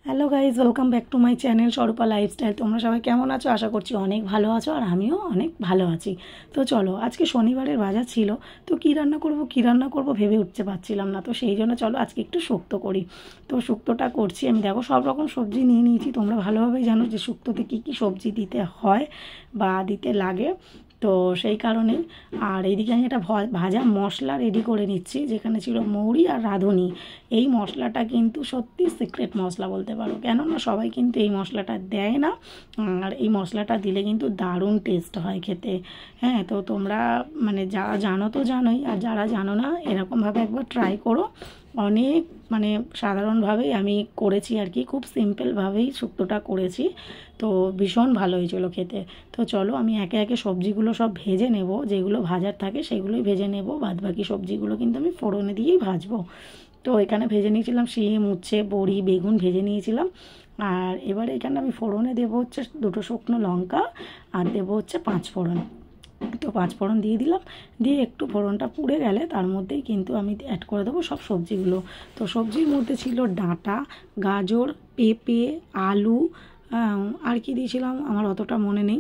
Hello guys, welcome back to my channel স্বরূপা lifestyle. তোমরা সবাই কেমন আছো? আশা করছি অনেক ভালো আছো, আর আমিও অনেক ভালো আছি। তো চলো, আজকে শনিবারের বাজার ছিল, তো কী রান্না করব ভেবে উঠতে পারছিলাম না। তো সেই জন্য চলো আজকে একটু শুক্তো করি। তো শুক্তোটা করছি আমি, দেখো সব রকম সবজি নিয়ে নিয়েছি। তোমরা ভালোভাবেই জানো যে শুক্তোতে কী কী সবজি দিতে হয় বা দিতে লাগে, তো সেই কারণেই। আর এইদিকে আমি একটা ভাজা মশলা রেডি করে নিচ্ছি, যেখানে ছিল মৌরি আর রাঁধুনি। এই মশলাটা কিন্তু সত্যি সিক্রেট মশলা বলতে পারো, কেননা সবাই কিন্তু এই মশলাটা দেয় না। আর এই মশলাটা দিলে কিন্তু দারুণ টেস্ট হয় খেতে। হ্যাঁ, তো তোমরা মানে যারা জানো তো জানোই, আর যারা জানো না এরকমভাবে একবার ট্রাই করো। অনেক মানে সাধারণভাবেই আমি করেছি আর কি, খুব সিম্পলভাবেই শুক্তোটা করেছি। তো ভীষণ ভালো হয়েছিল খেতে। তো চলো আমি একে একে সবজিগুলো সব ভেজে নেব, যেগুলো ভাজার থাকে সেগুলোই ভেজে নেব, বাদবাকি সবজিগুলো কিন্তু আমি ফোড়নে দিয়েই ভাজবো। তো এখানে ভেজে নিয়েছিলাম শিম, উচ্ছে, বড়ি, বেগুন ভেজে নিয়েছিলাম। আর এবারে এখানে আমি ফোড়নে দেবো হচ্ছে 2টো শুকনো লঙ্কা, আর দেবো হচ্ছে 5 ফোড়ন। তো 5 ফোড়ন দিয়ে দিলাম, দিয়ে একটু ফোড়নটা পুড়ে গেলে তার মধ্যেই কিন্তু আমি অ্যাড করে দেবো সব সবজিগুলো। তো সবজির মধ্যে ছিল ডাঁটা, গাজর, পেঁপে, আলু, আর কি দিয়েছিলাম আমার অতটা মনে নেই,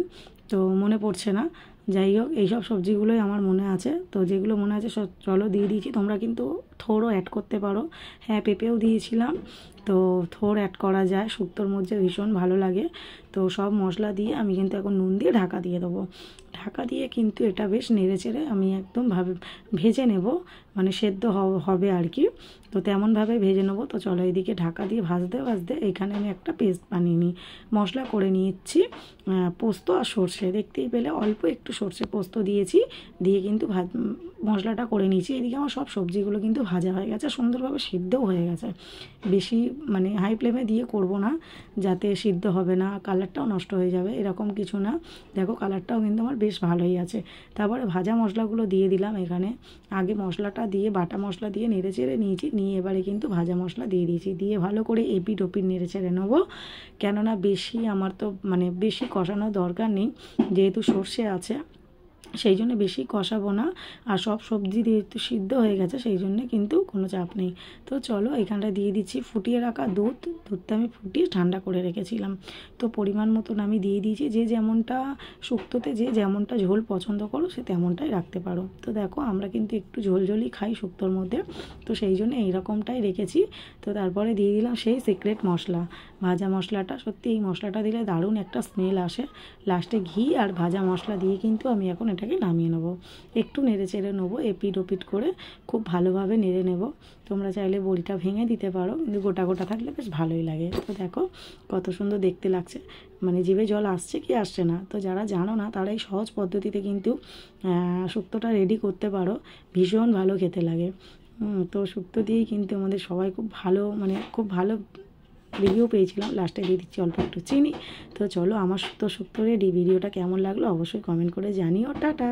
তো মনে পড়ছে না। যাই হোক, এইসব সবজিগুলোই আমার মনে আছে। তো যেগুলো মনে আছে সব চলো দিয়ে দিয়েছি। তোমরা কিন্তু থোড়ও অ্যাড করতে পারো। হ্যাঁ, পেঁপেও দিয়েছিলাম। তো থোড় অ্যাড করা যায়, শুক্তোর মধ্যে ভীষণ ভালো লাগে। তো সব মশলা দিয়ে আমি কিন্তু এখন নুন দিয়ে ঢাকা দিয়ে দেবো। ঢাকা দিয়ে কিন্তু এটা বেশ নেড়ে চেড়ে আমি একদম ভেজে নেব, মানে সেদ্ধ হবে আর কি। তো তেমনভাবে ভেজে নেবো। তো চলো এদিকে ঢাকা দিয়ে ভাজতে ভাজতে এখানে আমি একটা পেস্ট বানিয়ে নিই, মশলা করে নিচ্ছি। পোস্ত আর সর্ষে, দেখতেই পেলে অল্প একটু সর্ষে পোস্ত দিয়েছি, দিয়ে কিন্তু মশলাটা করে নিয়েছি। এদিকে আমার সব সবজিগুলো কিন্তু ভাজা হয়ে গেছে, সুন্দরভাবে সিদ্ধও হয়ে গেছে। বেশি মানে হাই ফ্লেমে দিয়ে করব না, যাতে সিদ্ধ হবে না, কালারটাও নষ্ট হয়ে যাবে, এরকম কিছু না। দেখো কালারটাও কিন্তু আমার বেশ ভালোই আছে। তারপরে ভাজা মশলাগুলো দিয়ে দিলাম এখানে। আগে মশলাটা দিয়ে বাটা মশলা দিয়ে নেড়ে চেড়ে নিয়েছি, নিয়ে এবারে কিন্তু ভাজা মশলা দিয়ে দিয়েছি, দিয়ে ভালো করে এপিট ওপিট নেড়ে চেড়ে নেবো। কেননা বেশি আমার তো মানে বেশি কষানোর দরকার নেই, যেহেতু সর্ষে আছে সেই জন্য বেশি কষাবো না। আর সব সবজি দিয়ে একটু সিদ্ধ হয়ে গেছে, সেই জন্যে কিন্তু কোনো চাপ নেই। তো চলো এখানটা দিয়ে দিচ্ছি ফুটিয়ে রাখা দুধটা আমি ফুটিয়ে ঠান্ডা করে রেখেছিলাম। তো পরিমাণ মতন আমি দিয়ে দিয়েছি, যে যেমনটা শুক্তোতে যে যেমনটা ঝোল পছন্দ করো সে তেমনটাই রাখতে পারো। তো দেখো আমরা কিন্তু একটু ঝোলঝোলই খাই শুক্তোর মধ্যে, তো সেই জন্য এইরকমটাই রেখেছি। তো তারপরে দিয়ে দিলাম সেই সিক্রেট মশলা, ভাজা মশলাটা। সত্যি এই মশলাটা দিলে দারুণ একটা স্মেল আসে। লাস্টে ঘি আর ভাজা মশলা দিয়ে কিন্তু আমি এখন এটাকে নামিয়ে নেবো। একটু নেড়ে চেড়ে নেবো, এপিট ওপিট করে খুব ভালোভাবে নেড়ে নেব। তোমরা চাইলে বড়িটা ভেঙে দিতে পারো, কিন্তু গোটা গোটা থাকলে বেশ ভালোই লাগে। তো দেখো কত সুন্দর দেখতে লাগছে, মানে জিভে জল আসছে কি আসছে না। তো যারা জানো না তারা এই সহজ পদ্ধতিতে কিন্তু শুক্তোটা রেডি করতে পারো, ভীষণ ভালো খেতে লাগে। তো শুক্তো দিয়েই কিন্তু আমাদের সবাই খুব ভালো, মানে খুব ভালো রিভিউ পেয়েছিলাম। লাস্টে দিয়ে দিচ্ছি অল্প একটু চিনি। তো চলো আমার তো শুক্তো রেডি। ভিডিওটা কেমন লাগলো অবশ্যই কমেন্ট করে জানিও। টাটা।